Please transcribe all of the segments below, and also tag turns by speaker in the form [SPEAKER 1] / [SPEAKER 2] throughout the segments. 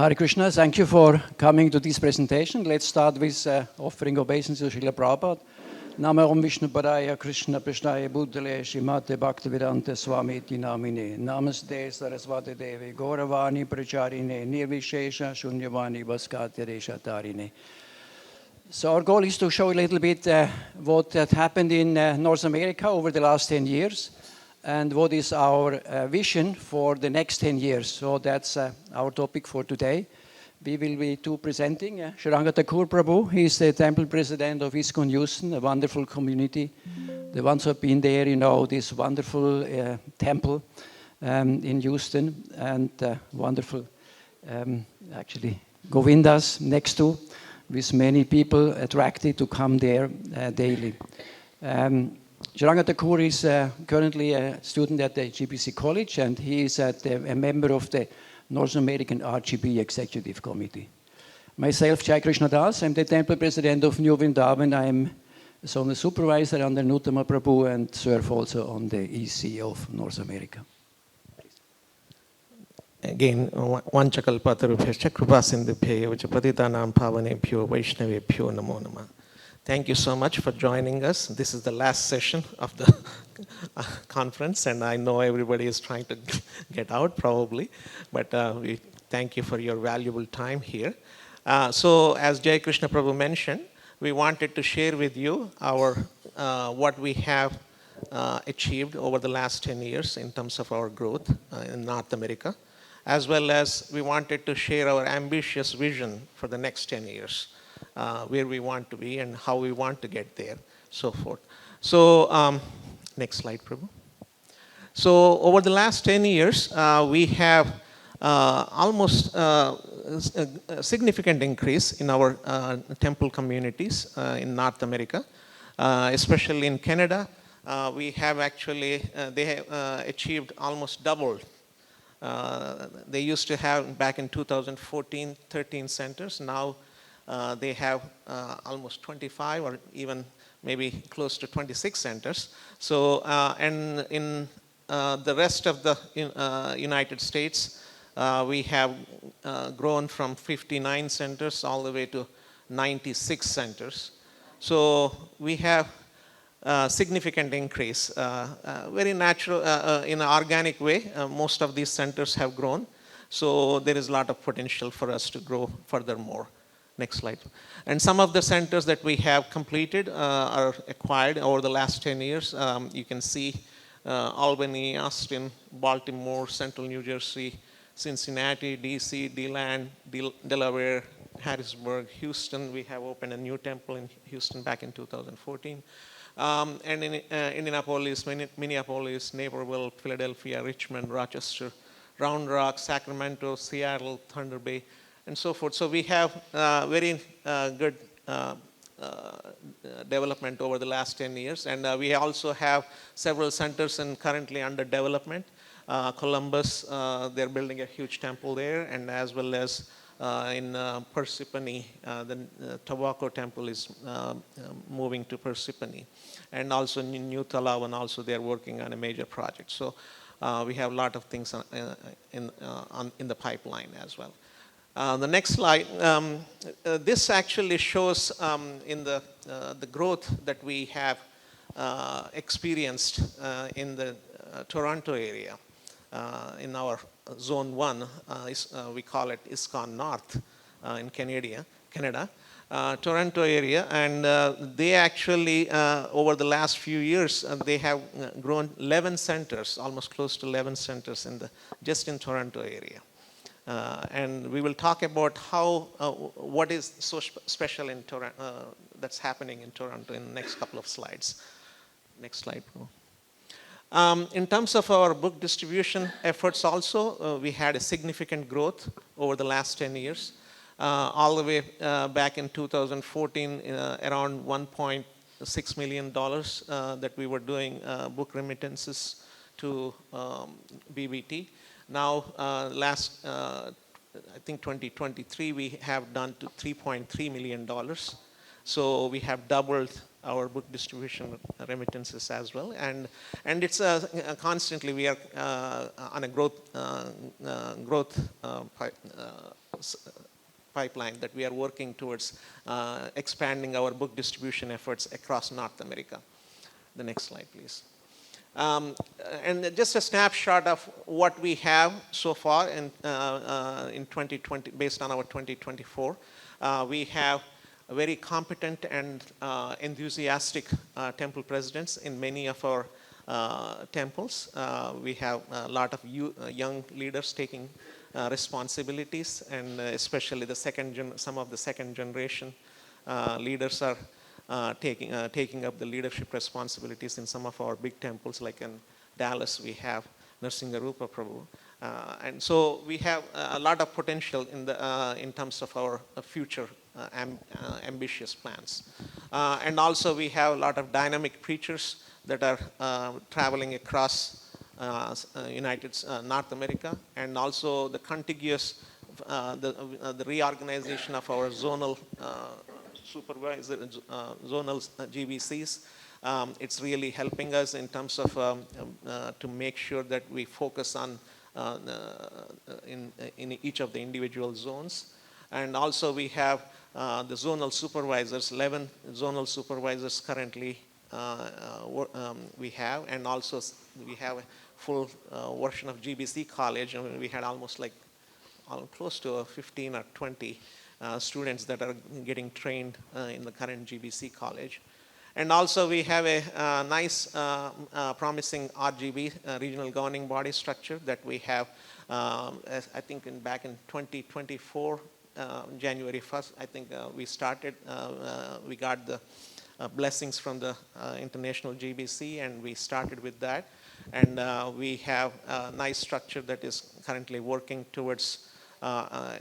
[SPEAKER 1] Hare Krishna, thank you for coming to this presentation. Let's start with offering obeisance to Srila Prabhupada. Nama Om Vishnu Padaya Krishna Prishnaya Buddhale Shrimate Bhaktivedanta Swami Iti Namine Namaste Saraswati Devi Gauravani Pracharine Nirvishesha Shunyavani Vaskati Reshatarine. So our goal is to show a little bit what had happened in North America over the last 10 years and what is our vision for the next 10 years. So that's our topic for today. We will be presenting Sriranga Thakur Prabhu. He is the temple president of ISKCON Houston, a wonderful community. The ones who have been there, you know, this wonderful temple in Houston and wonderful, actually, Govindas next to, with many people attracted to come there daily. Sriranga Thakur is currently a student at the GBC College, and he is a member of the North American RGB Executive Committee. Myself, Jaya Dasa, I'm the temple president of New Vrindavan. I'm a zone supervisor under Nuttama Prabhu and serve also on the EC of North America.
[SPEAKER 2] Again, Vanchakalpatarubhyascha Krupasindhubhyo Patitanam Pavanebhyo Vaishnavebhyo Namo Namah. Thank you so much for joining us. This is the last session of the conference, and I know everybody is trying to get out probably, but we thank you for your valuable time here. So as Jai Krishna Prabhu mentioned, we wanted to share with you our what we have achieved over the last 10 years in terms of our growth in North America, as well as we wanted to share our ambitious vision for the next 10 years. Where we want to be and how we want to get there, so forth. So, next slide, Prabhu. So, over the last 10 years, we have almost a significant increase in our temple communities in North America, especially in Canada. We have actually, they have achieved almost double. They used to have, back in 2014, 13 centers. Now, they have almost 25 or even maybe close to 26 centers. So, and in the rest of the United States, we have grown from 59 centers all the way to 96 centers. So, we have a significant increase, very natural, in an organic way. Most of these centers have grown. So, there is a lot of potential for us to grow furthermore. Next slide. And some of the centers that we have completed are acquired over the last 10 years. You can see Albany, Austin, Baltimore, Central New Jersey, Cincinnati, DC, DeLand, Delaware, Harrisburg, Houston. We have opened a new temple in Houston back in 2014. And in Indianapolis, Minneapolis, Naperville, Philadelphia, Richmond, Rochester, Round Rock, Sacramento, Seattle, Thunder Bay, and so forth. So we have very good development over the last 10 years. And we also have several centers currently under development. Columbus, they're building a huge temple there, and as well as in Parsippany, the Tobacco temple is moving to Parsippany. And also in New Talawan, also they're working on a major project. So we have a lot of things in the pipeline as well. The next slide. This actually shows in the growth that we have experienced in the Toronto area. In our Zone 1, we call it ISKCON North in Canada. Toronto area, and they actually, over the last few years, they have grown 11 centers, almost close to 11 centers just in Toronto area. And we will talk about what is so special in Toronto, that's happening in Toronto in the next couple of slides. Next slide, bro. In terms of our book distribution efforts also, we had a significant growth over the last 10 years. All the way back in 2014, around $1.6 million that we were doing book remittances to BBT. Now, I think 2023, we have done to $3.3 million. So we have doubled our book distribution remittances as well. And it's constantly, we are on a growth pipeline that we are working towards expanding our book distribution efforts across North America. The next slide, please. And just a snapshot of what we have so far in 2020, based on our 2024. We have very competent and enthusiastic temple presidents in many of our temples. We have a lot of young leaders taking responsibilities, and especially some of the second generation leaders are taking up the leadership responsibilities in some of our big temples, like in Dallas we have Nrsingarupa Prabhu. And so we have a lot of potential in terms of our future ambitious plans. And also we have a lot of dynamic preachers that are traveling across North America, and also the contiguous, the reorganization of our zonal supervisor, zonal GBCs. It's really helping us in terms of to make sure that we focus on in each of the individual zones. And also we have the zonal supervisors, 11 zonal supervisors currently we have, and also we have a full version of GBC college, and we had almost like close to 15 or 20 students that are getting trained in the current GBC college. And also we have a nice promising RGB, regional governing body structure, that we have, I think back in 2024, January 1st, I think we started, we got the blessings from the International GBC, and we started with that. And we have a nice structure that is currently working towards,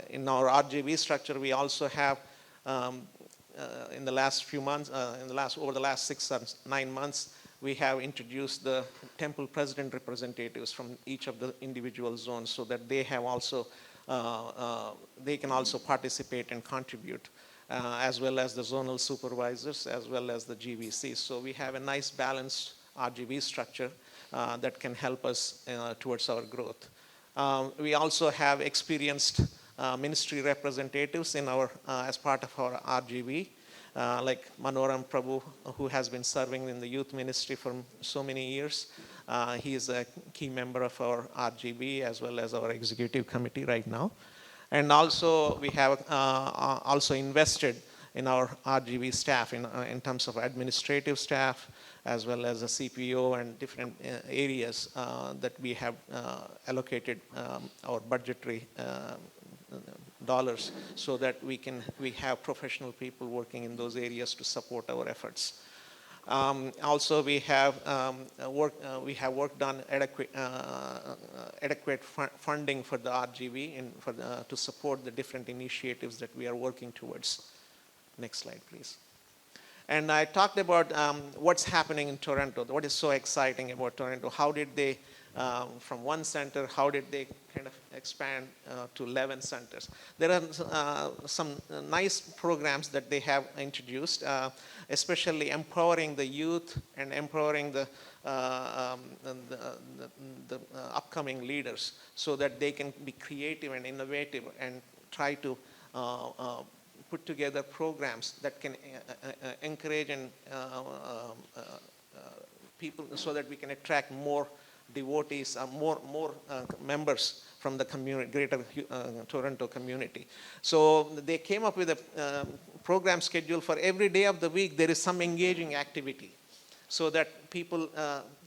[SPEAKER 2] in our RGB structure, we also have, in the last few months, over the last 6 or 9 months, we have introduced the temple president representatives from each of the individual zones, so that they have also, they can also participate and contribute, as well as the zonal supervisors, as well as the GBCs. So we have a nice balanced RGB structure that can help us towards our growth. We also have experienced ministry representatives in our, as part of our RGB, like Manoram Prabhu, who has been serving in the youth ministry for so many years. He is a key member of our RGB as well as our executive committee right now. And also we have also invested in our RGB staff in terms of administrative staff, as well as a CPO and different areas that we have allocated our budgetary dollars, so that we have professional people working in those areas to support our efforts. Also, we have worked on adequate funding for the RGB to support the different initiatives that we are working towards. Next slide, please. And I talked about what's happening in Toronto. What is so exciting about Toronto? How did they, from one center, how did they kind of expand to 11 centers? There are some nice programs that they have introduced, especially empowering the youth and empowering the upcoming leaders, so that they can be creative and innovative and try to put together programs that can encourage and people, so that we can attract more devotees, more members from the community, greater Toronto community. So they came up with a program schedule for every day of the week. There is some engaging activity, so that people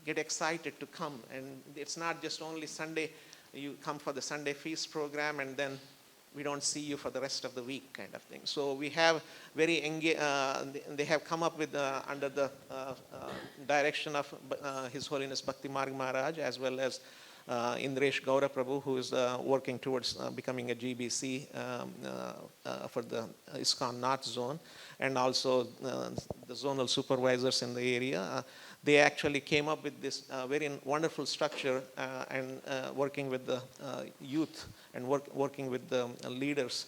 [SPEAKER 2] get excited to come. And it's not just only Sunday, you come for the Sunday feast program and then we don't see you for the rest of the week, kind of thing. So we have very they have come up with under the direction of His Holiness Bhakti Marg Maharaj, as well as Indresh Gaura Prabhu, who is working towards becoming a GBC for the ISKCON North Zone, and also the zonal supervisors in the area. They actually came up with this very wonderful structure and working with the youth and working with the leaders.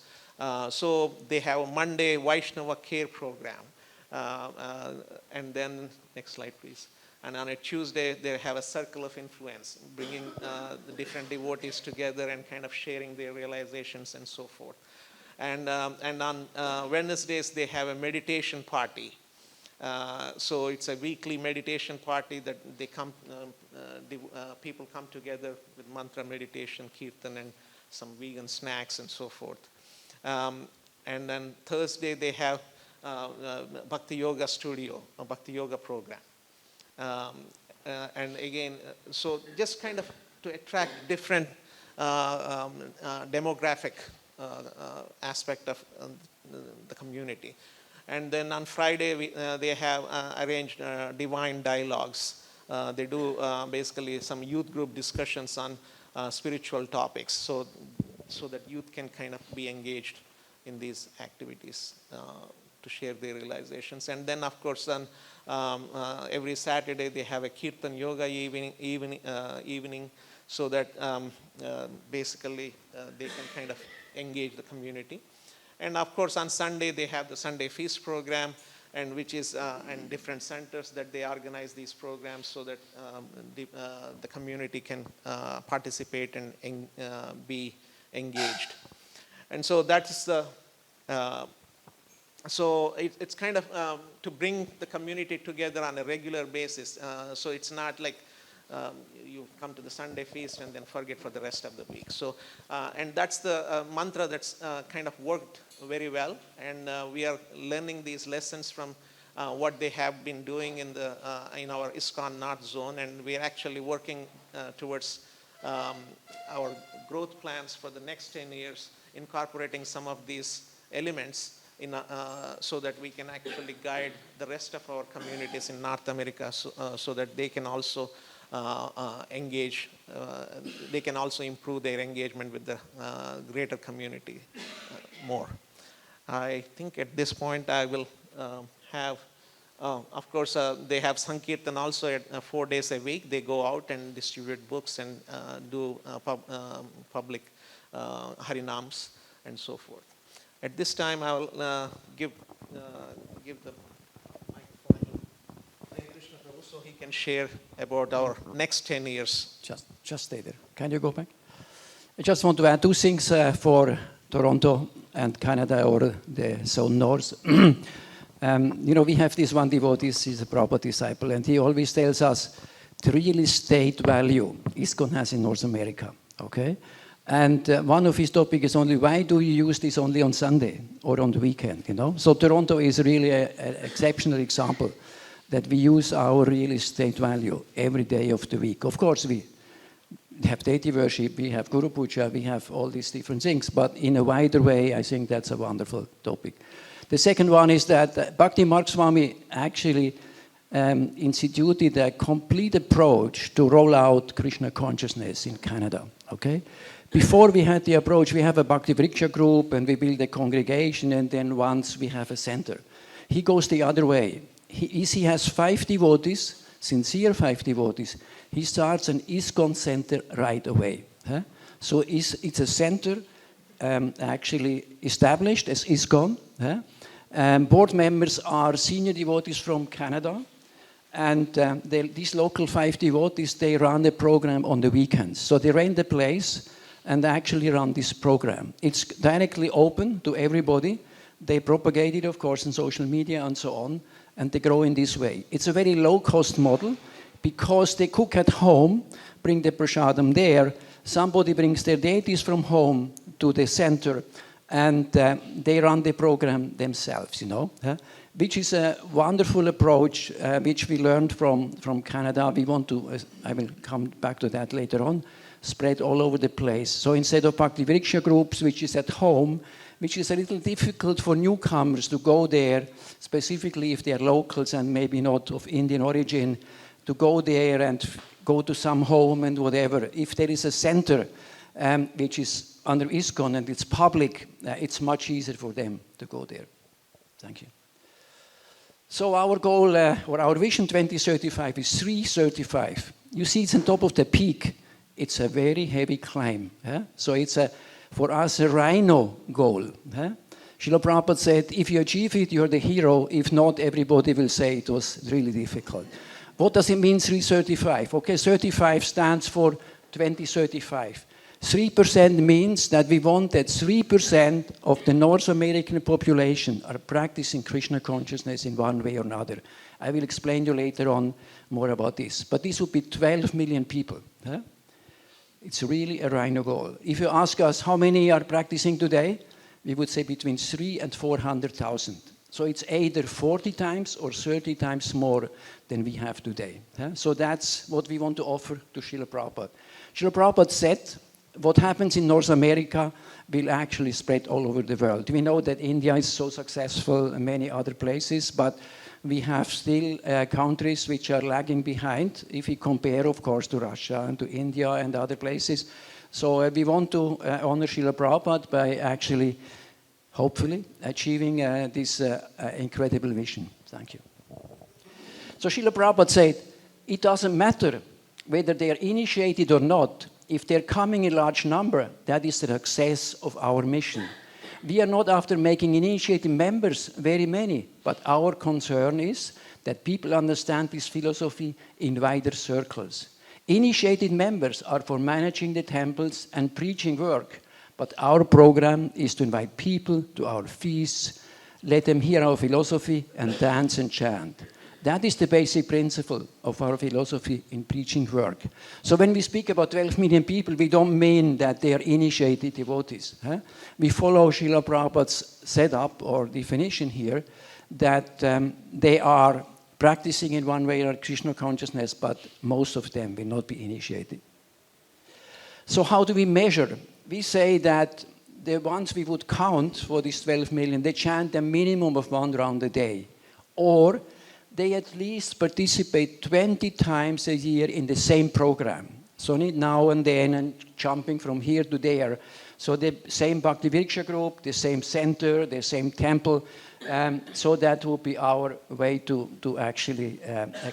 [SPEAKER 2] So they have a Monday Vaishnava Care program. And then, next slide please. And on a Tuesday, they have a circle of influence, bringing the different devotees together and kind of sharing their realizations and so forth. And on Wednesdays, they have a meditation party. So it's a weekly meditation party that they come, people come together with mantra meditation, kirtan, and some vegan snacks and so forth. And then Thursday they have Bhakti Yoga studio, a Bhakti Yoga program. And again, so just kind of to attract different demographic aspect of the community. And then on Friday, they have arranged divine dialogues. They do basically some youth group discussions on spiritual topics, so that youth can kind of be engaged in these activities to share their realizations. And then, of course, on every Saturday, they have a Kirtan Yoga evening, so that basically they can kind of engage the community. And of course, on Sunday, they have the Sunday Feast program, and which is in different centers that they organize these programs so that the community can participate and be engaged. And so that's the, so it's kind of to bring the community together on a regular basis. So it's not like you come to the Sunday feast and then forget for the rest of the week. So, and that's the mantra that's kind of worked very well. And we are learning these lessons from what they have been doing in our ISKCON North Zone. And we are actually working towards our growth plans for the next 10 years, incorporating some of these elements so that we can actually guide the rest of our communities in North America so that they can also engage, they can also improve their engagement with the greater community more. I think at this point I will have, of course, they have Sankirtan also at 4 days a week. They go out and distribute books and do public harinams and so forth. At this time, I will give the microphone to Krsna Prabhu so he can share about our next 10 years.
[SPEAKER 1] Just stay there. Can you go back? I just want to add two things for Toronto and Canada or the Zone North. You know, we have this one devotee, he's a proper disciple, and he always tells us the real estate value ISKCON has in North America, okay? And one of his topics is only, why do you use this only on Sunday or on the weekend, you know? So Toronto is really an exceptional example that we use our real estate value every day of the week. Of course, we have deity worship, we have Guru Puja, we have all these different things, but in a wider way, I think that's a wonderful topic. The second one is that Bhakti Mark Swami actually instituted a complete approach to roll out Krishna consciousness in Canada, okay? Before we had the approach, we have a Bhakti Vriksha group and we build a congregation, and then once we have a center. He goes the other way. He has 5 devotees, sincere 5 devotees. He starts an ISKCON center right away. Huh? So it's a center actually established as ISKCON. Huh? Board members are senior devotees from Canada. And these local 5 devotees, they run the program on the weekends. So they rent the place and actually run this program. It's directly open to everybody. They propagate it, of course, in social media and so on, and they grow in this way. It's a very low-cost model because they cook at home, bring the prasadam there, somebody brings their deities from home to the center, and they run the program themselves, you know, which is a wonderful approach, which we learned from Canada. We want to, I will come back to that later on, spread all over the place. So instead of Bhakti Vriksha groups, which is at home, which is a little difficult for newcomers to go there, specifically if they are locals and maybe not of Indian origin, to go there and go to some home and whatever. If there is a center which is under ISKCON and it's public, it's much easier for them to go there. Thank you. So our goal, or our vision 2035 is 335. You see it's on top of the peak. It's a very heavy climb. So it's for us a rhino goal. Srila Prabhupada said, if you achieve it, you're the hero. If not, everybody will say it was really difficult. What does it mean 335? Okay, 35 stands for 2035. 3% means that we want that 3% of the North American population are practicing Krishna consciousness in one way or another. I will explain you later on more about this. But this would be 12 million people. Huh? It's really a rhino goal. If you ask us how many are practicing today, we would say between 300,000 and 400,000. So it's either 40 times or 30 times more than we have today. Huh? So that's what we want to offer to Srila Prabhupada. Srila Prabhupada said, what happens in North America will actually spread all over the world. We know that India is so successful and many other places, but we have still countries which are lagging behind if we compare, of course, to Russia and to India and other places. So we want to honor Srila Prabhupada by actually, hopefully, achieving this incredible vision. Thank you. So Srila Prabhupada said, it doesn't matter whether they are initiated or not. If they're coming in large number, that is the success of our mission. We are not after making initiated members very many, but our concern is that people understand this philosophy in wider circles. Initiated members are for managing the temples and preaching work, but our program is to invite people to our feasts, let them hear our philosophy and dance and chant. That is the basic principle of our philosophy in preaching work. So when we speak about 12 million people, we don't mean that they are initiated devotees. Huh? We follow Srila Prabhupada's setup or definition here that they are practicing in one way or Krishna consciousness, but most of them will not be initiated. So how do we measure? We say that the ones we would count for these 12 million, they chant a minimum of 1 round a day, or they at least participate 20 times a year in the same program. So not now and then and jumping from here to there. So the same Bhakti Vriksha group, the same center, the same temple. So that would be our way to actually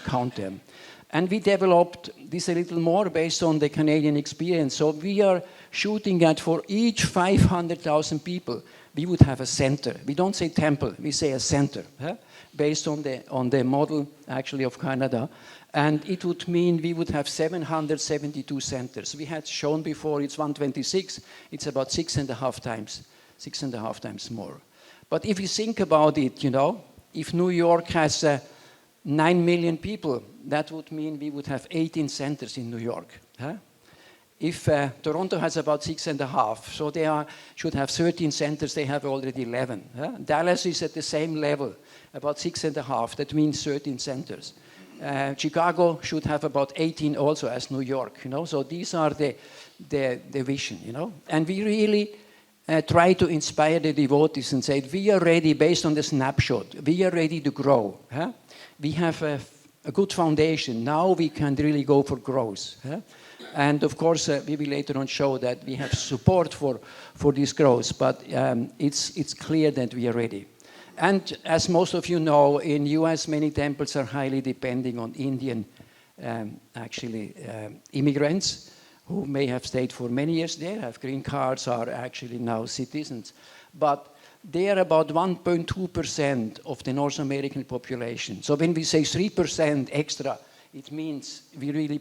[SPEAKER 1] count them. And we developed this a little more based on the Canadian experience. So we are shooting at for each 500,000 people, we would have a center. We don't say temple, we say a center. Huh? Based on the model actually of Canada. And it would mean we would have 772 centers. We had shown before it's 126, it's about 6.5 times more. But if you think about it, you know, if New York has 9 million people, that would mean we would have 18 centers in New York. Huh? If Toronto has about 6.5, so they should have 13 centers, they have already 11. Huh? Dallas is at the same level, about 6.5, that means 13 centers. Chicago should have about 18 also as New York, you know, so these are the vision, you know. And we really try to inspire the devotees and say, we are ready based on the snapshot, we are ready to grow. Huh? We have a good foundation, now we can really go for growth. Huh? And of course, we will later on show that we have support for this growth, but it's clear that we are ready. And as most of you know, in US, many temples are highly depending on Indian, immigrants who may have stayed for many years there, have green cards, are actually now citizens. But they are about 1.2% of the North American population. So when we say 3% extra, it means we really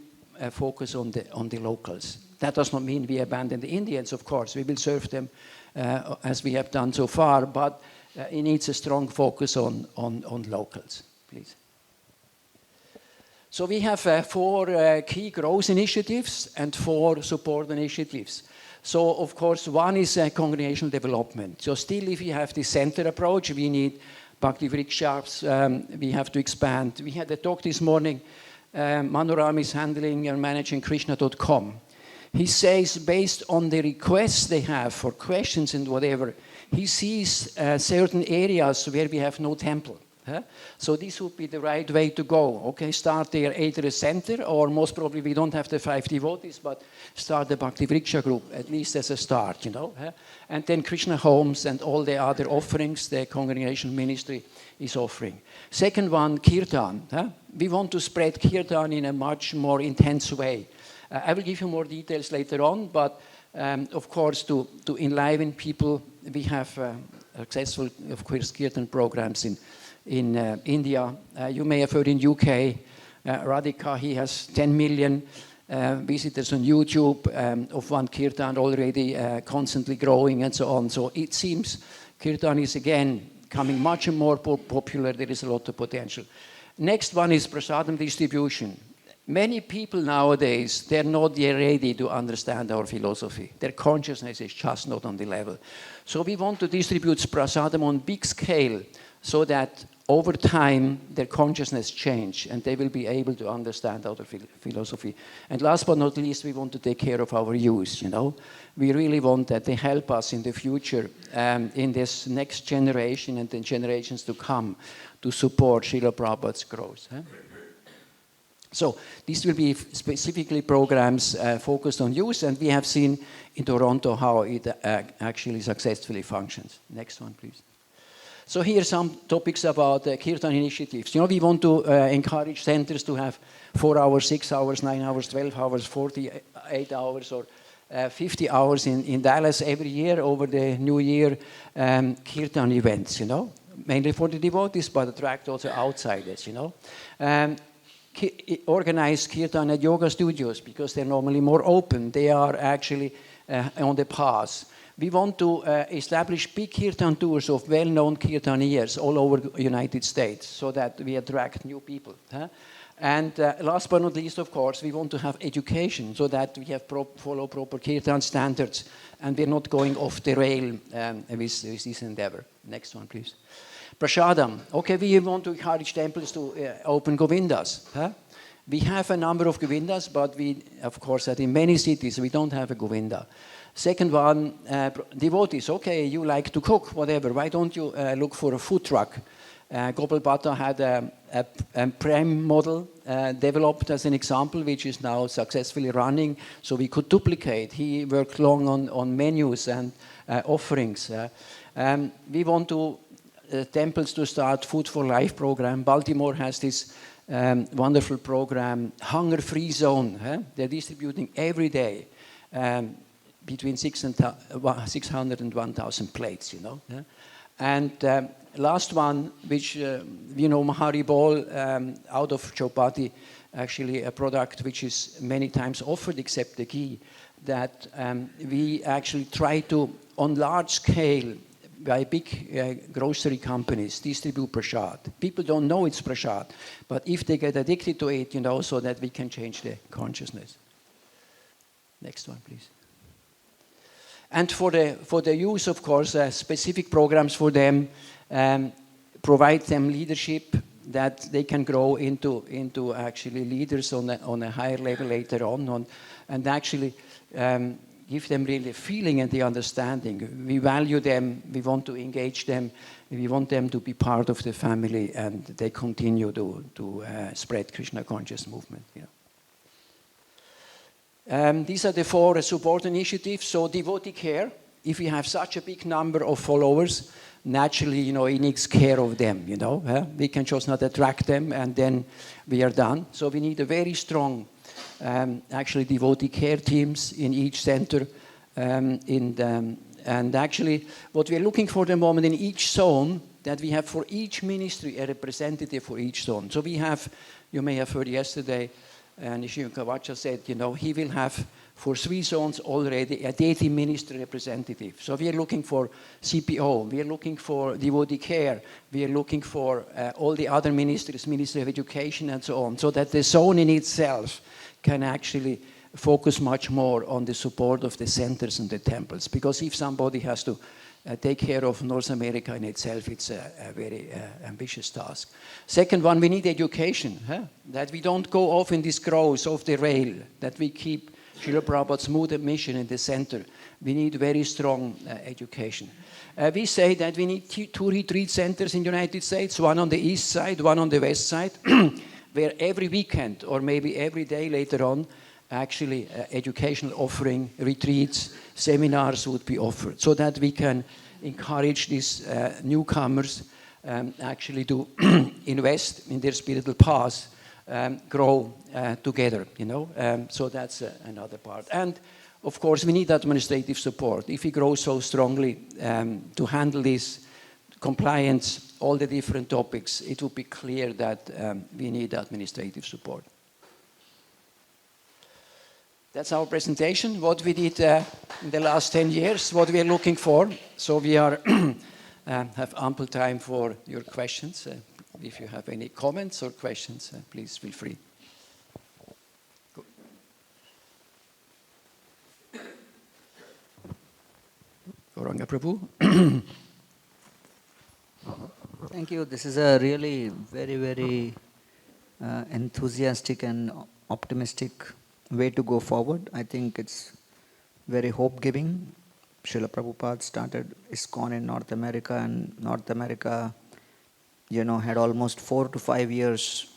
[SPEAKER 1] focus on the locals. That does not mean we abandon the Indians, of course. We will serve them as we have done so far, but it needs a strong focus on locals, please. So we have 4 key growth initiatives and 4 support initiatives. So of course, one is congregational development. So still, if you have the center approach, we need Bhakti Vrikshas, we have to expand. We had a talk this morning, Manoram is handling and managing Krishna.com. He says, based on the requests they have for questions and whatever, he sees certain areas where we have no temple. Huh? So this would be the right way to go. Okay, start there either a center, or most probably we don't have the 5 devotees, but start the Bhakti Vriksha group, at least as a start, you know. Huh? And then Krishna homes and all the other offerings the congregational ministry is offering. Second one, Kirtan. Huh? We want to spread Kirtan in a much more intense way. I will give you more details later on, but of course, to enliven people, we have successful, of course, Kirtan programs in India. You may have heard in UK, Radhika, he has 10 million visitors on YouTube of one kirtan already constantly growing and so on. So it seems kirtan is again becoming much more popular. There is a lot of potential. Next one is prasadam distribution. Many people nowadays, they're not yet ready to understand our philosophy. Their consciousness is just not on the level. So we want to distribute prasadam on big scale so that over time their consciousness change and they will be able to understand our philosophy. And last but not least, we want to take care of our youth, you know. We really want that they help us in the future, in this next generation and the generations to come, to support Srila Prabhupada's growth. So these will be specifically programs focused on youth, and we have seen in Toronto how it actually successfully functions. Next one, please. So here are some topics about Kirtan initiatives. You know, we want to encourage centers to have 4 hours, 6 hours, 9 hours, 12 hours, 48 hours, or 50 hours in Dallas every year over the New Year Kirtan events, you know, mainly for the devotees, but attract also outsiders, you know. Organize kirtan at yoga studios because they're normally more open. They are actually on the path. We want to establish big kirtan tours of well-known kirtaniers all over the United States so that we attract new people. And last but not least, of course, we want to have education so that we have follow proper kirtan standards and we're not going off the rail with this endeavor. Next one, please. Prasadam. Okay, we want to encourage temples to open Govindas. We have a number of Govindas, but we, of course, that in many cities we don't have a Govinda. Second one, devotees. Okay, you like to cook, whatever. Why don't you look for a food truck? Gopal Bhatta had a Prem model developed as an example, which is now successfully running, so we could duplicate. He worked long on menus and offerings. We want to temples to start Food for Life program. Baltimore has this wonderful program, Hunger Free Zone. They're distributing every day between 600 and 1,000 plates, you know. And last one, which, you know, Mahari Ball out of Chowpatty, actually a product which is many times offered except the ghee, that we actually try to, on large scale, by big grocery companies, distribute prasad. People don't know it's prasad, but if they get addicted to it, you know, so that we can change their consciousness. Next one, please. And for the youth, of course, specific programs for them, provide them leadership that they can grow into actually leaders on a higher level later on and actually give them really the feeling and the understanding. We value them, we want to engage them, we want them to be part of the family and they continue to spread Krishna conscious movement. You know. These are the 4 support initiatives. So devotee care, if we have such a big number of followers, naturally, you know, it needs care of them, you know. We can just not attract them and then we are done. So we need a very strong actually devotee care teams in each center. And actually what we're looking for at the moment in each zone, that we have for each ministry a representative for each zone. So we have, you may have heard yesterday, Nishin Kavacha said, you know, he will have for 3 zones already a deity ministry representative. So we are looking for CPO, we are looking for devotee care, we are looking for all the other ministries, Ministry of Education and so on, so that the zone in itself can actually focus much more on the support of the centers and the temples. Because if somebody has to take care of North America in itself, it's a very ambitious task. Second one, we need education, that we don't go off in this growth off the rail, that we keep Srila Prabhupada's mood and mission in the center. We need very strong education. We say that we need 2 retreat centers in the United States, one on the east side, one on the west side, where every weekend or maybe every day later on, actually educational offering, retreats, seminars would be offered so that we can encourage these newcomers actually to invest in their spiritual path, grow together, you know. So that's another part. And of course, we need administrative support. If we grow so strongly to handle this compliance, all the different topics, it will be clear that we need administrative support. That's our presentation, what we did in the last 10 years, what we are looking for. So we are have ample time for your questions. If you have any comments or questions, please feel free. Gauranga Prabhu.
[SPEAKER 3] Thank you. This is a really very, very enthusiastic and optimistic way to go forward. I think it's very hope-giving. Srila Prabhupada started ISKCON in North America, and North America, had almost 4 to 5 years,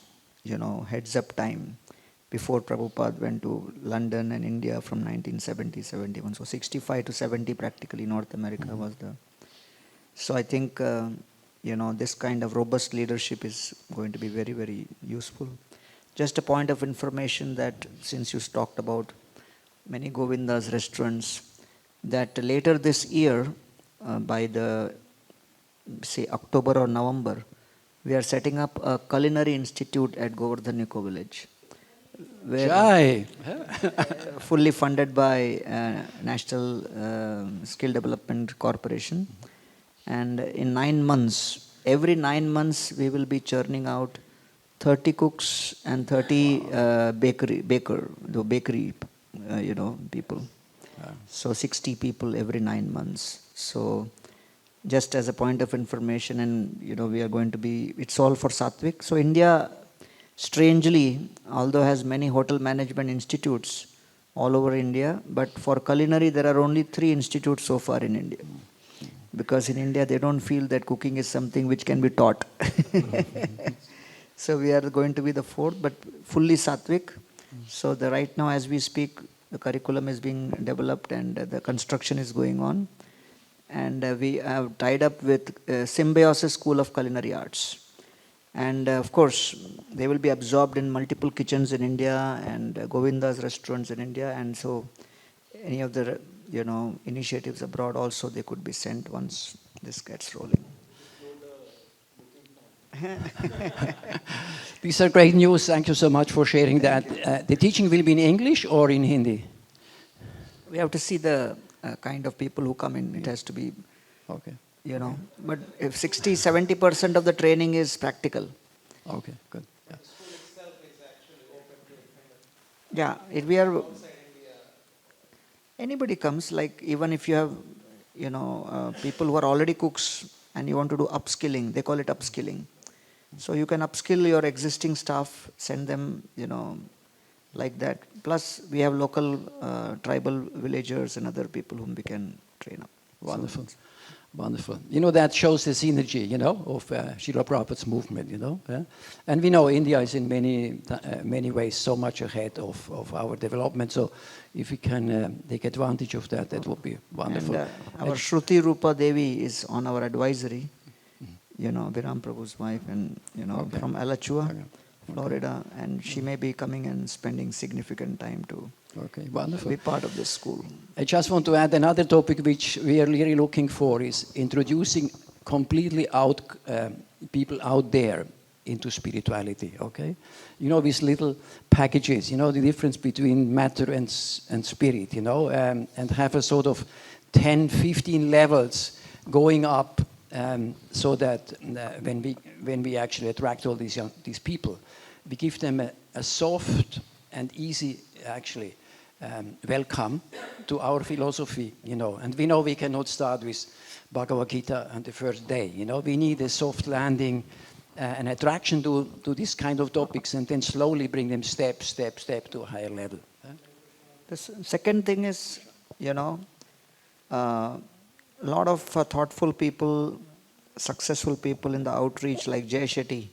[SPEAKER 3] heads-up time before Prabhupada went to London and India from 1970-71. So 65 to 70 practically North America was the... So I think, this kind of robust leadership is going to be very, very useful. Just a point of information that since you talked about many Govinda's restaurants, that later this year, by the, say, October or November, we are setting up a culinary institute at Govardhan Eco Village.
[SPEAKER 1] Jaya!
[SPEAKER 3] Fully funded by National Skill Development Corporation. And in 9 months, every 9 months, we will be churning out 30 cooks and 30 bakery people. So 60 people every 9 months. So just as a point of information, and we are going to be, it's all for Sattvic. So India, strangely, although has many hotel management institutes all over India, but for culinary there are only 3 institutes so far in India. Because in India they don't feel that cooking is something which can be taught. So we are going to be the 4th, but fully Sattvic. So right now as we speak, the curriculum is being developed and the construction is going on. And we have tied up with Symbiosis School of Culinary Arts. And of course, they will be absorbed in multiple kitchens in India and Govinda's restaurants in India. And so any of the initiatives abroad also, they could be sent once this gets rolling.
[SPEAKER 1] These are great news. Thank you so much for sharing that. The teaching will be in English or in Hindi?
[SPEAKER 3] We have to see the kind of people who come in. It has to be,
[SPEAKER 1] okay.
[SPEAKER 3] But if 60-70% of the training is practical.
[SPEAKER 1] Okay, good.
[SPEAKER 2] The school itself is actually open to kind of...
[SPEAKER 3] Yeah, we are... Anybody comes, like even if you have, people who are already cooks and you want to do upskilling, they call it upskilling. So you can upskill your existing staff, send them, like that. Plus we have local tribal villagers and other people whom we can train up.
[SPEAKER 1] Wonderful. So, wonderful. That shows the synergy, of Srila Prabhupada's movement, Yeah? And we know India is in many ways so much ahead of our development. So if we can take advantage of that, that would be wonderful.
[SPEAKER 3] And, our Shruti Rupa Devi is on our advisory, Viram Prabhu's wife, and,
[SPEAKER 1] Okay.
[SPEAKER 3] from Alachua,
[SPEAKER 1] Okay.
[SPEAKER 3] Florida, and she may be coming and spending significant time to
[SPEAKER 1] wonderful.
[SPEAKER 3] be part of this school.
[SPEAKER 1] I just want to add another topic which we are really looking for is introducing completely people out there into spirituality, okay? These little packages, the difference between matter and spirit, and have a sort of 10, 15 levels going up so that when we actually attract all these people, we give them a soft and easy, actually, welcome to our philosophy, And we know we cannot start with Bhagavad Gita on the first day, We need a soft landing, an attraction to this kind of topics, and then slowly bring them step to a higher level.
[SPEAKER 3] The second thing is, a lot of thoughtful people, successful people in the outreach like Jaya Shetty,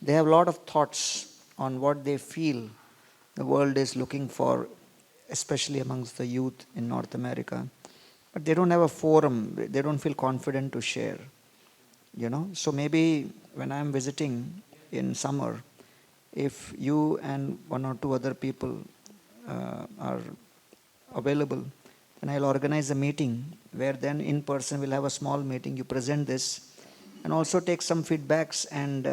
[SPEAKER 3] they have a lot of thoughts on what they feel the world is looking for, especially amongst the youth in North America. But they don't have a forum, they don't feel confident to share, So maybe when I'm visiting in summer, if you and 1 or 2 other people are available, then I'll organize a meeting where then in person we'll have a small meeting, you present this, and also take some feedbacks and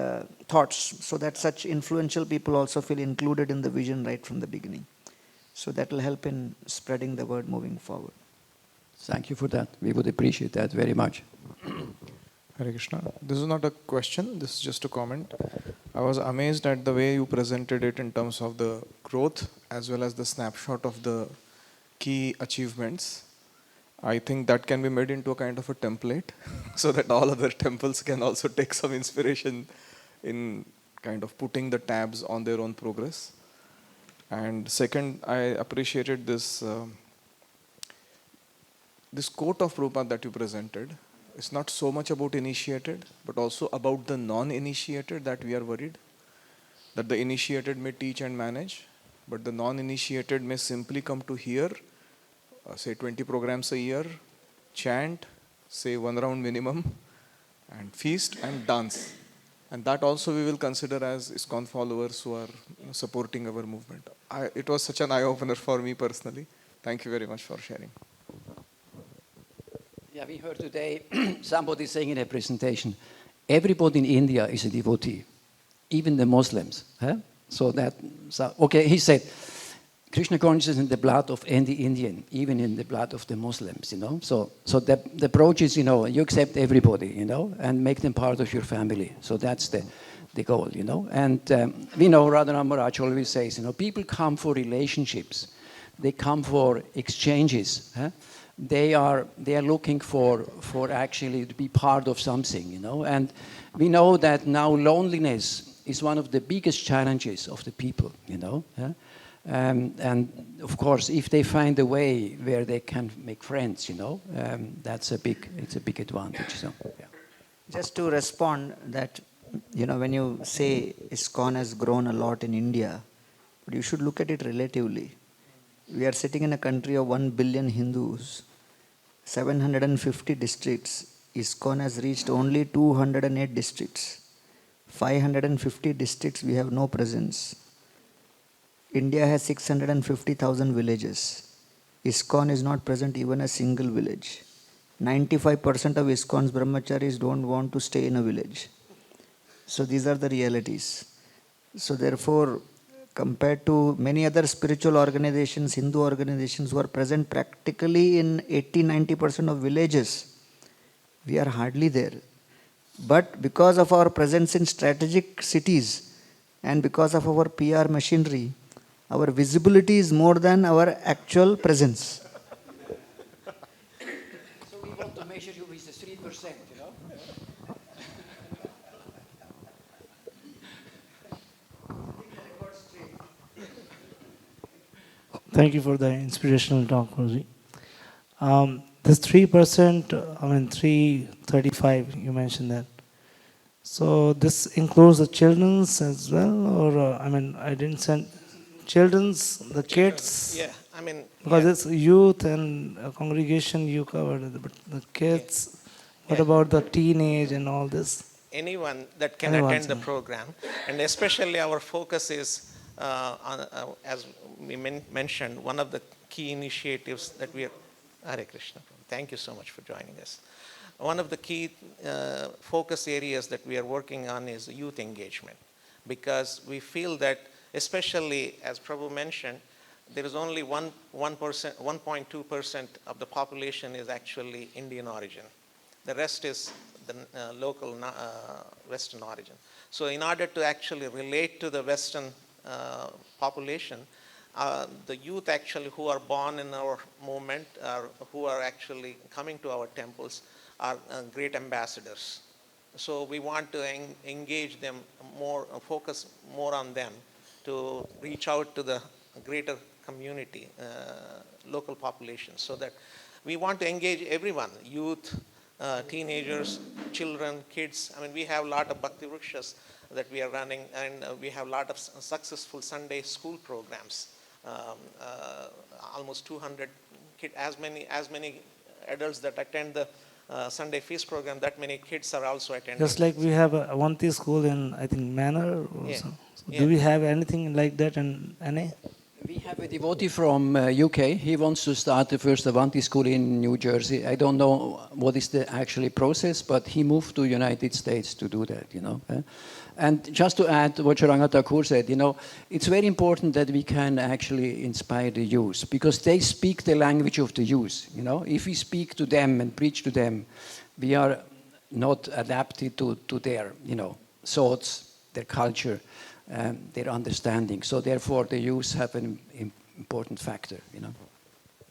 [SPEAKER 3] thoughts so that such influential people also feel included in the vision right from the beginning. So that will help in spreading the word moving forward.
[SPEAKER 1] Thank you for that. We would appreciate that very much.
[SPEAKER 4] Hare Krishna. This is not a question, this is just a comment. I was amazed at the way you presented it in terms of the growth as well as the snapshot of the key achievements. I think that can be made into a kind of a template so that all other temples can also take some inspiration in kind of putting the tabs on their own progress. And second, I appreciated this this quote of Prabhupada that you presented. It's not so much about initiated, but also about the non-initiated that we are worried. That the initiated may teach and manage, but the non-initiated may simply come to hear, say 20 programs a year, chant, say 1 round minimum, and feast and dance. And that also we will consider as ISKCON followers who are supporting our movement. It was such an eye-opener for me personally. Thank you very much for sharing.
[SPEAKER 1] Yeah, we heard today somebody saying in a presentation, everybody in India is a devotee, even the Muslims. Huh? Okay, he said, Krishna consciousness is in the blood of any Indian, even in the blood of the Muslims, you know. So the approach is, you know, you accept everybody, you know, and make them part of your family. So that's the goal, you know. And we know Radharani Maharaj always says, you know, people come for relationships. They come for exchanges. Huh? They are looking for actually to be part of something, you know. And we know that now loneliness is one of the biggest challenges of the people, you know. Yeah? And of course, if they find a way where they can make friends, you know, it's a big advantage. So, yeah.
[SPEAKER 3] Just to respond that, you know, when you say ISKCON has grown a lot in India, but you should look at it relatively. We are sitting in a country of 1 billion Hindus, 750 districts. ISKCON has reached only 208 districts. 550 districts we have no presence. India has 650,000 villages. ISKCON is not present even a single village. 95% of ISKCON's brahmacharis don't want to stay in a village. So these are the realities. So therefore, compared to many other spiritual organizations, Hindu organizations who are present practically in 80-90% of villages, we are hardly there. But because of our presence in strategic cities and because of our PR machinery, our visibility is more than our actual presence.
[SPEAKER 1] So we want to measure you with the 3%, you know?
[SPEAKER 5] Thank you for the inspirational talk, Guruji. This 3%, 335, you mentioned that. So this includes the children's as well, or I didn't send children's, the kids.
[SPEAKER 2] Yeah,
[SPEAKER 5] Because it's youth and congregation you covered, but the kids. What about the teenage and all this?
[SPEAKER 2] Anyone that can attend the program, and especially our focus is as we mentioned, one of the key initiatives that we are, Hare Krishna, thank you so much for joining us. One of the key focus areas that we are working on is youth engagement, because we feel that, especially as Prabhu mentioned, there is only 1.2% of the population is actually Indian origin. The rest is the local Western origin. So in order to actually relate to the Western population, the youth actually who are born in our movement, who are actually coming to our temples, are great ambassadors. So we want to engage them more, focus more on them to reach out to the greater community, local population, so that we want to engage everyone, youth, teenagers, children, kids. we have a lot of Bhakti Vrikshas that we are running, and we have a lot of successful Sunday school programs. Almost 200 kids, as many adults that attend the Sunday feast program, that many kids are also attending.
[SPEAKER 5] Just like we have a Avanti school in, I think, Manor.
[SPEAKER 2] Yeah.
[SPEAKER 5] So
[SPEAKER 2] Yeah.
[SPEAKER 5] do we have anything like that in NA?
[SPEAKER 1] We have a devotee from UK. He wants to start the first Avanti school in New Jersey. I don't know what is the actually process, but he moved to United States to do that, you know. And just to add what Sharanga Thakur said, you know, it's very important that we can actually inspire the youth because they speak the language of the youth, you know. If we speak to them and preach to them, we are not adapted to their, you know, thoughts, their culture, their understanding. So therefore, the youth have an important factor, you know.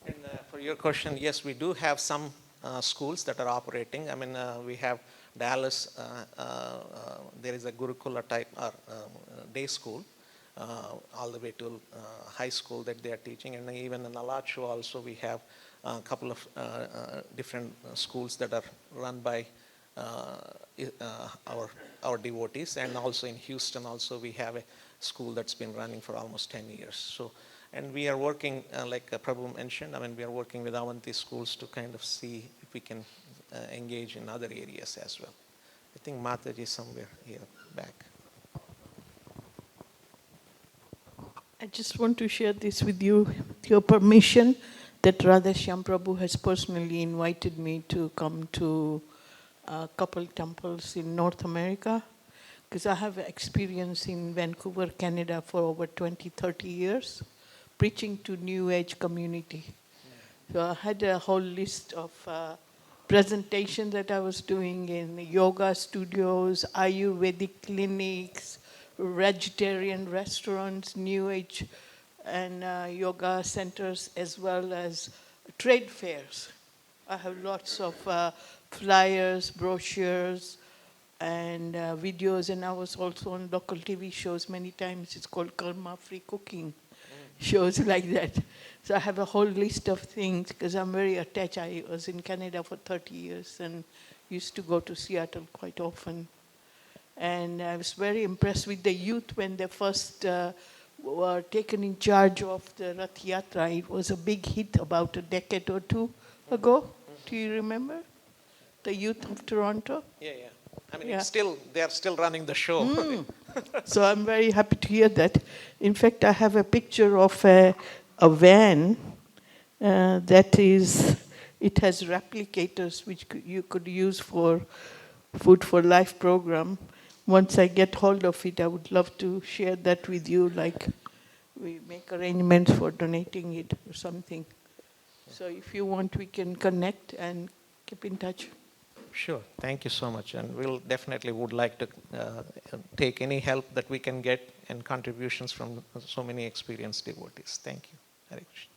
[SPEAKER 2] And for your question, yes, we do have some schools that are operating. I mean, we have Dallas, there is a Gurukula type day school, all the way to high school that they are teaching. And even in Alacho also we have a couple of different schools that are run by our devotees. And also in Houston also we have a school that's been running for almost 10 years. So, and we are working, like Prabhu mentioned, I mean, we are working with Avanti schools to kind of see if we can engage in other areas as well. I think Mataji is somewhere here back.
[SPEAKER 6] I just want to share this with you, with your permission, that Radha Shyam Prabhu has personally invited me to come to a couple temples in North America, because I have experience in Vancouver, Canada for over 20-30 years, preaching to New Age community. So I had a whole list of presentations that I was doing in yoga studios, Ayurvedic clinics, vegetarian restaurants, New Age and yoga centers, as well as trade fairs. I have lots of flyers, brochures, and videos, and I was also on local TV shows many times. It's called Karma Free Cooking shows like that. So I have a whole list of things because I'm very attached. I was in Canada for 30 years and used to go to Seattle quite often. And I was very impressed with the youth when they first were taken in charge of the Rath Yatra. It was a big hit about a decade or two ago. Do you remember? The youth of Toronto?
[SPEAKER 2] Yeah. I mean,
[SPEAKER 6] Yeah.
[SPEAKER 2] it's still, they are still running the show.
[SPEAKER 6] So I'm very happy to hear that. In fact, I have a picture of a van that is, it has replicators which you could use for Food for Life program. Once I get hold of it, I would love to share that with you, like we make arrangements for donating it or something. So if you want, we can connect and keep in touch.
[SPEAKER 2] Sure, thank you so much. And we'll definitely would like to take any help that we can get and contributions from so many experienced devotees. Thank you. Hare Krishna.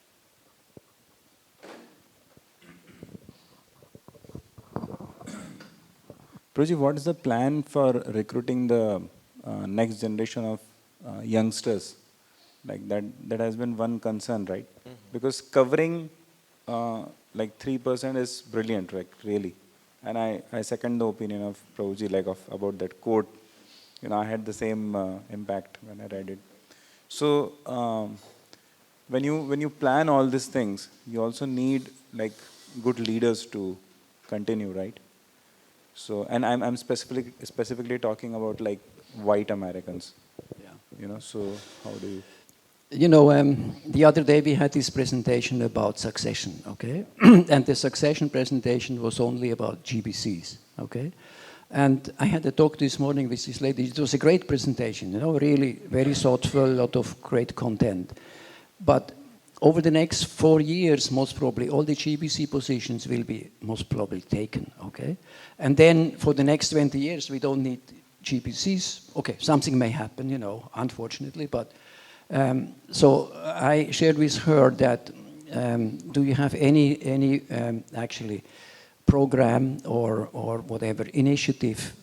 [SPEAKER 7] Prabhuji, what is the plan for recruiting the next generation of youngsters? Like that has been one concern, right? Mm-hmm. Because covering like 3% is brilliant, right? Really. And I second the opinion of Prabhuji, like about that quote. You know, I had the same impact when I read it. So when you plan all these things, you also need like good leaders to continue, right? So, and I'm specifically talking about like white Americans.
[SPEAKER 1] Yeah.
[SPEAKER 7] You know, so how do you?
[SPEAKER 1] You know, the other day we had this presentation about succession, okay? And the succession presentation was only about GBCs, okay? And I had a talk this morning with this lady. It was a great presentation, you know, really very thoughtful, a lot of great content. But over the next 4 years, most probably, all the GBC positions will be most probably taken, okay? And then for the next 20 years, we don't need GBCs. Okay, something may happen, you know, unfortunately, but so I shared with her that do you have any actually program or whatever initiative,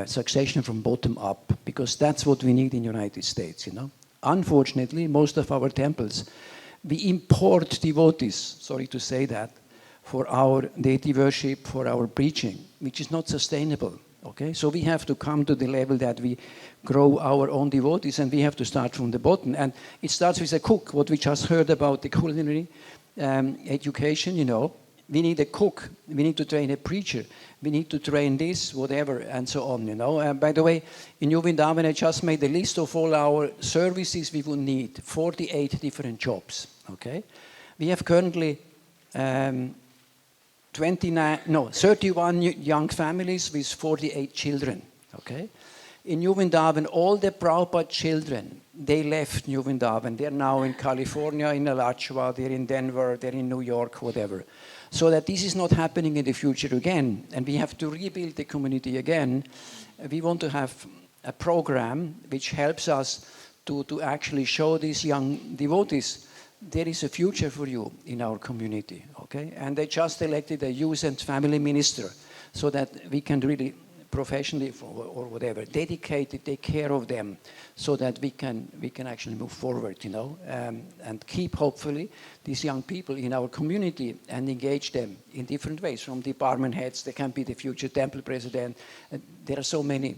[SPEAKER 1] succession from bottom up, because that's what we need in the United States, you know. Unfortunately, most of our temples, we import devotees, sorry to say that, for our deity worship, for our preaching, which is not sustainable. Okay, so we have to come to the level that we grow our own devotees, and we have to start from the bottom. And it starts with a cook, what we just heard about the culinary education, you know. We need a cook, we need to train a preacher, we need to train this, whatever, and so on, you know. By the way, in New Vrindavan, I just made a list of all our services we would need, 48 different jobs, okay? We have currently 31 young families with 48 children, okay? In New Vrindavan, all the Prabhupada children, they left New Vrindavan. They're now in California, in Alachua, they're in Denver, they're in New York, whatever. So that this is not happening in the future again, and we have to rebuild the community again. We want to have a program which helps us to actually show these young devotees there is a future for you in our community, okay? And they just elected a youth and family minister so that we can really professionally or whatever, dedicated, take care of them so that we can actually move forward, you know, and keep hopefully these young people in our community and engage them in different ways. From department heads, they can be the future temple president. There are so many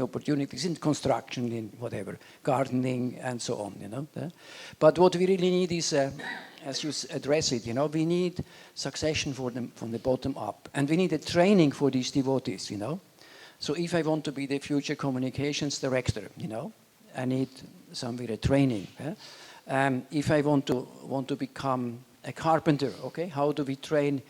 [SPEAKER 1] opportunities in construction, in whatever, gardening and so on, you know. But what we really need is, as you address it, you know, we need succession for them from the bottom up, and we need a training for these devotees, you know. So if I want to be the future communications director, you know, I need somewhere a training. If I want to become a carpenter, okay, how do we train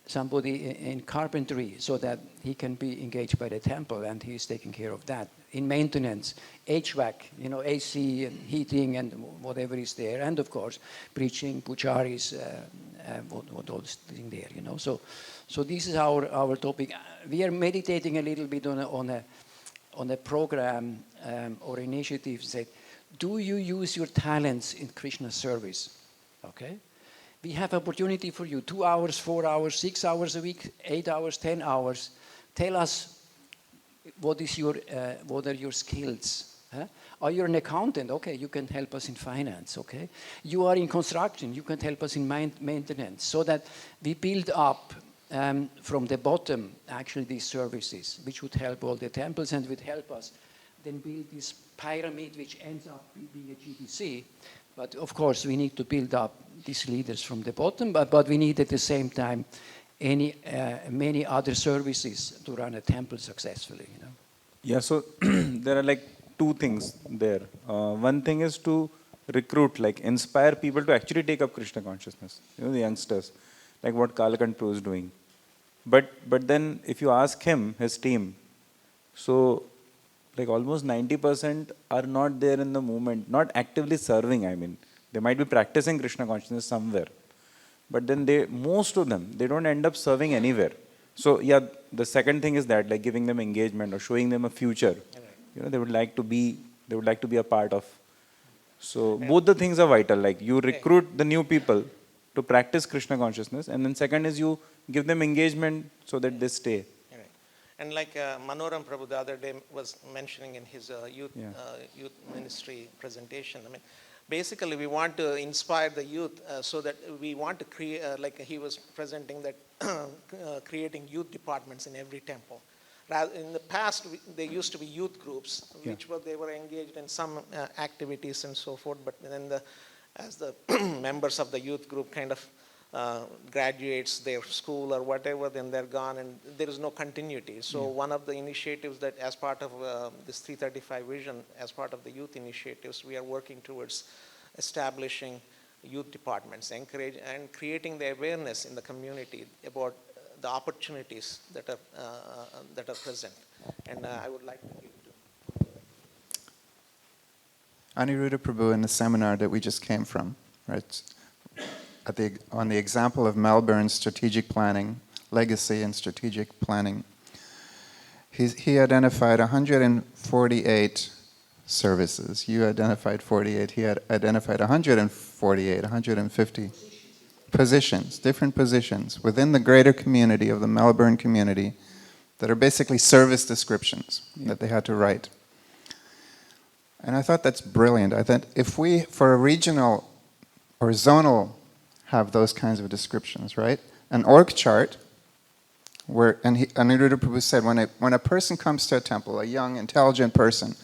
[SPEAKER 1] somebody in carpentry so that he can be engaged by the temple and he is taking care of that? In maintenance, HVAC, you know, AC and heating and whatever is there, and of course, preaching, pujaris, what all is there, you know. So this is our topic. We are meditating a little bit on a program or initiative that, do you use your talents in Krishna service? Okay? We have opportunity for you, 2 hours, 4 hours, 6 hours a week, 8 hours, 10 hours. Tell us what are your skills. Huh? Are you an accountant? Okay, you can help us in finance, okay? You are in construction, you can help us in maintenance, so that we build up from the bottom, actually, these services, which would help all the temples and would help us then build this pyramid, which ends up being a GBC. But of course, we need to build up these leaders from the bottom, but we need at the same time many other services to run a temple successfully, you know.
[SPEAKER 7] Yeah, so there are like two things there. One thing is to recruit, like inspire people to actually take up Krishna consciousness, you know, the youngsters, like what Kalakant Pro is doing. But then if you ask him, his team, so like almost 90% are not there in the movement, not actively serving, I mean. They might be practicing Krishna consciousness somewhere. But then most of them, they don't end up serving anywhere. So yeah, the second thing is that, like giving them engagement or showing them a future, you know, they would like to be a part of. So both the things are vital. Like you recruit the new people to practice Krishna consciousness, and then second is you give them engagement so that they stay.
[SPEAKER 2] And like Manoram Prabhu the other day was mentioning in his youth ministry presentation, I mean, basically we want to inspire the youth so that we want to create, like he was presenting that creating youth departments in every temple. In the past, there used to be youth groups, they were engaged in some activities and so forth, but then as the members of the youth group kind of graduates their school or whatever, then they're gone and there is no continuity. So one of the initiatives that as part of this 335 vision, as part of the youth initiatives, we are working towards establishing youth departments, encourage and creating the awareness in the community about the opportunities that are present. And I would like to give to
[SPEAKER 8] Aniruddha Prabhu in the seminar that we just came from, right? On the example of Melbourne's strategic planning, legacy and strategic planning, he identified 148 services. You identified 48. He had identified 148, 150 positions, different positions within the greater community of the Melbourne community that are basically service descriptions that they had to write. And I thought that's brilliant. I thought if we, for a regional or zonal, have those kinds of descriptions, right? An org chart, Aniruddha Prabhu said, when a person comes to a temple, a young, intelligent person,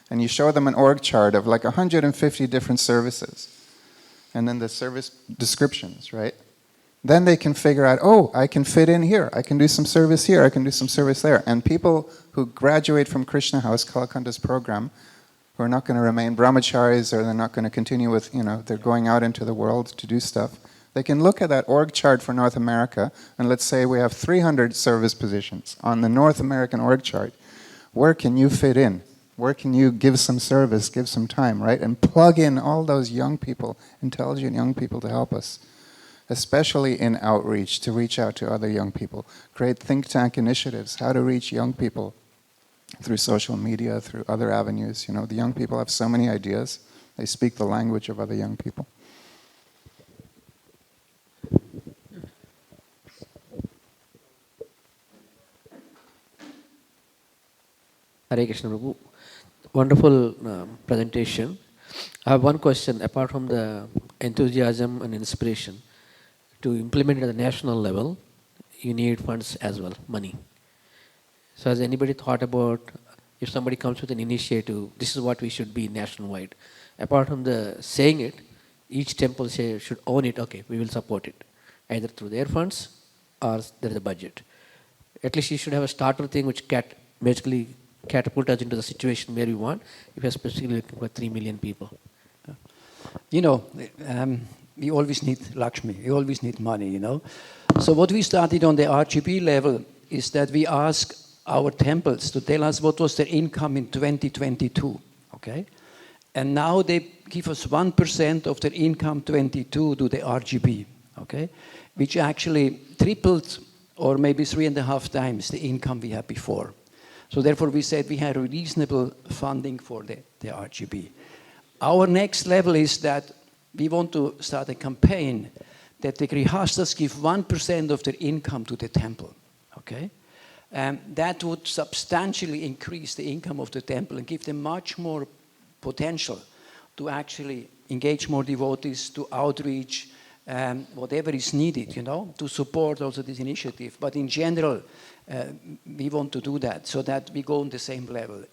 [SPEAKER 8] and you show them an org chart of like 150 different services, and then the service descriptions, right? then they can figure out, oh, I can fit in here, I can do some service here, I can do some service there. And people who graduate from Krishna House, Kalakanda's program, who are not going to remain brahmacharis, or they're not going to continue with, they're going out into the world to do stuff, they can look at that org chart for North America, and let's say we have 300 service positions on the North American org chart. Where can you fit in? Where can you give some service, give some time, right? And plug in all those young people, intelligent young people to help us, especially in outreach, to reach out to other young people. Create think tank initiatives, how to reach young people through social media, through other avenues. The young people have so many ideas. They speak the language of other young people.
[SPEAKER 9] Hare Krishna Prabhu. Wonderful presentation. I have one question. Apart from the enthusiasm and inspiration, to implement it at the national level, you need funds as well, money. So has anybody thought about, if somebody comes with an initiative, this is what we should be nationwide. Apart from the saying it, each temple should own it, okay, we will support it, either through their funds or there is a budget. At least you should have a starter thing which basically catapult us into the situation where we want, if you're specifically looking for 3 million people.
[SPEAKER 1] We always need Lakshmi, we always need money, So what we started on the RGB level is that we ask our temples to tell us what was their income in 2022, okay? And now they give us 1% of their income 22 to the RGB, okay? Which actually tripled or maybe 3.5 times the income we had before. So therefore we said we had a reasonable funding for the RGB. Our next level is that we want to start a campaign that the Grihastas give 1% of their income to the temple, okay? That would substantially increase the income of the temple and give them much more potential to actually engage more devotees, to outreach, whatever is needed, to support also this initiative. But in general, we want to do that so that we go on the same level,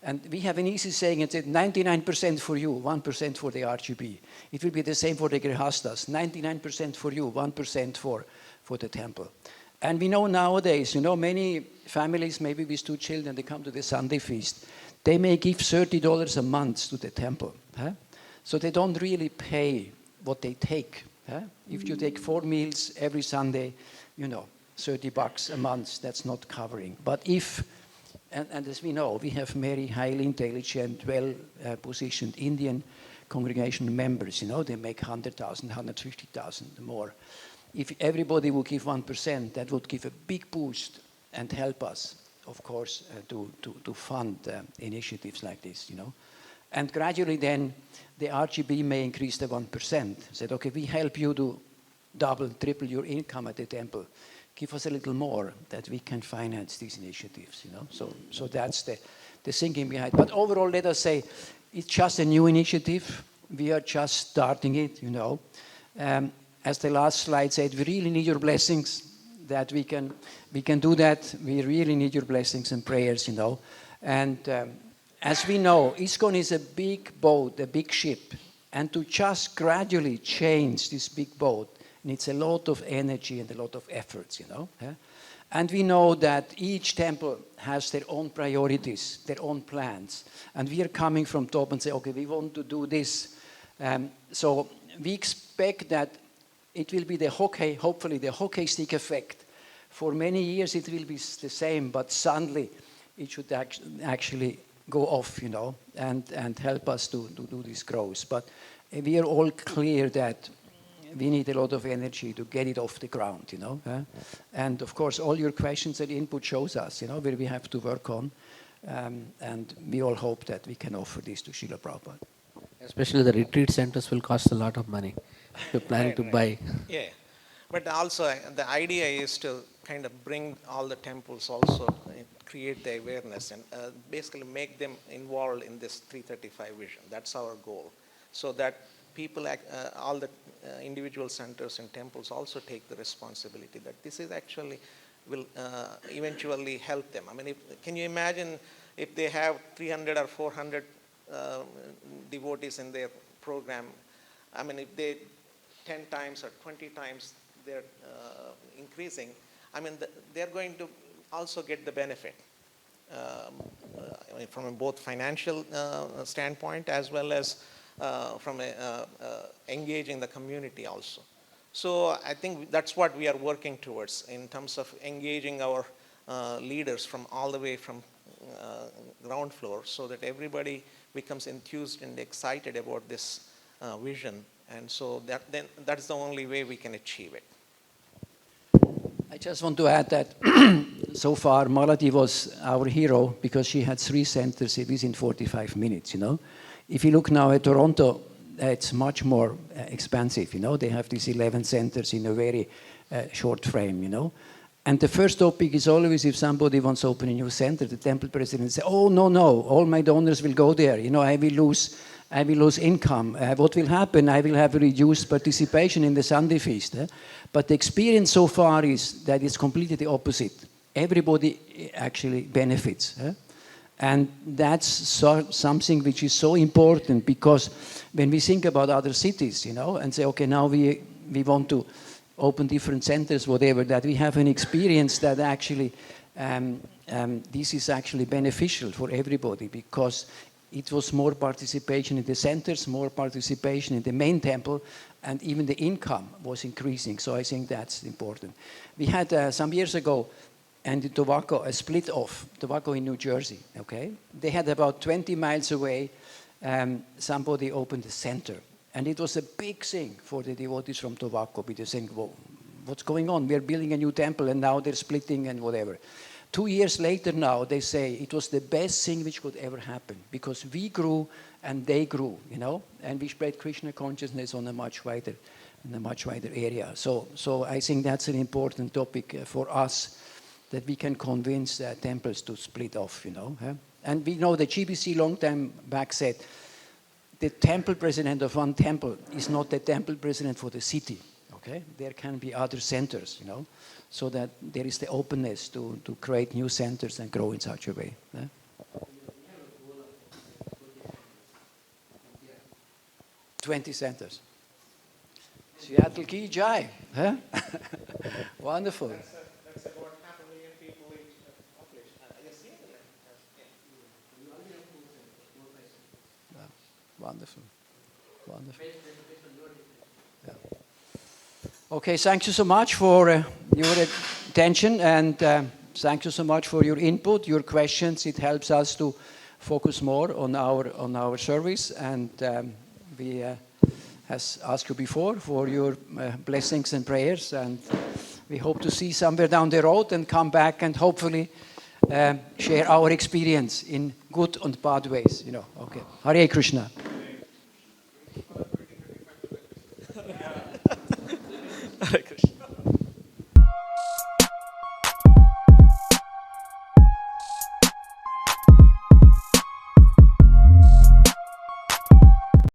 [SPEAKER 1] And we have an easy saying, it's 99% for you, 1% for the RGB. It will be the same for the Grihastas, 99% for you, 1% for the temple. And we know nowadays, many families, maybe with 2 children, they come to the Sunday feast. They may give $30 a month to the temple. So they don't really pay what they take. If you take 4 meals every Sunday, $30 a month, that's not covering. But if, and as we know, we have very highly intelligent, well-positioned Indian congregation members, they make 100,000, 150,000 more. If everybody would give 1%, that would give a big boost and help us, of course, to fund initiatives like this, And gradually then, the RGB may increase the 1%. Said, okay, we help you to double, triple your income at the temple. Give us a little more that we can finance these initiatives, So that's the thinking behind. But overall, let us say, it's just a new initiative. We are just starting it, As the last slide said, we really need your blessings that we can do that. We really need your blessings and prayers, And as we know, ISKCON is a big boat, a big ship. And to just gradually change this big boat needs a lot of energy and a lot of efforts, And we know that each temple has their own priorities, their own plans. And we are coming from top and say, okay, we want to do this. So we expect that it will be hopefully the hockey stick effect. For many years it will be the same, but suddenly it should actually go off, and help us to do this growth. But we are all clear that we need a lot of energy to get it off the ground, And of course, all your questions and input shows us, where we have to work on. And we all hope that we can offer this to Srila Prabhupada.
[SPEAKER 9] Especially the retreat centers will cost a lot of money. You're planning to buy.
[SPEAKER 2] Yeah, but also the idea is to kind of bring all the temples also, create the awareness and basically make them involved in this 335 vision. That's our goal. So that people, all the individual centers and temples also take the responsibility that this is actually will eventually help them. I mean, can you imagine if they have 300 or 400 devotees in their program? I mean, if they 10 times or 20 times they're increasing, I mean, they're going to also get the benefit I mean, from a both financial standpoint as well as from engaging the community also. So I think that's what we are working towards in terms of engaging our leaders from all the way from ground floor, so that everybody becomes enthused and excited about this vision. And so that's the only way we can achieve it.
[SPEAKER 1] I just want to add that so far Malati was our hero because she had 3 centers within 45 minutes, you know. If you look now at Toronto, it's much more expensive, you know. They have these 11 centers in a very short frame, you know. And the first topic is always, if somebody wants to open a new center, the temple president says, oh, no, all my donors will go there. You know, I will lose income. What will happen? I will have a reduced participation in the Sunday feast. But the experience so far is that it's completely the opposite. Everybody actually benefits. And that's something which is so important, because when we think about other cities, you know, and say, okay, now we want to open different centers, whatever, that we have an experience that actually this is actually beneficial for everybody, because it was more participation in the centers, more participation in the main temple, and even the income was increasing. So I think that's important. We had some years ago, and in Tobacco, a split off, Tobacco in New Jersey, okay? They had about 20 miles away, somebody opened a center. And it was a big thing for the devotees from Tobacco, because they think, well, what's going on? We're building a new temple and now they're splitting and whatever. 2 years later now, they say it was the best thing which could ever happen, because we grew and they grew, you know, and we spread Krishna consciousness on a much wider area. So I think that's an important topic for us, that we can convince temples to split off, you know. And we know the GBC long time back said, the temple president of one temple is not the temple president for the city, okay? There can be other centers, you know, so that there is the openness to create new centers and grow in such a way. 20 centers. Seattle Ki Jai. Wonderful.
[SPEAKER 2] That's about 500,000 people each population.
[SPEAKER 1] Wonderful. Yeah. Okay, thank you so much for your attention, and thank you so much for your input, your questions. It helps us to focus more on our service, and we as asked you before for your blessings and prayers, and we hope to see somewhere down the road and come back and hopefully share our experience in good and bad ways, you know. Okay. Hare Krishna.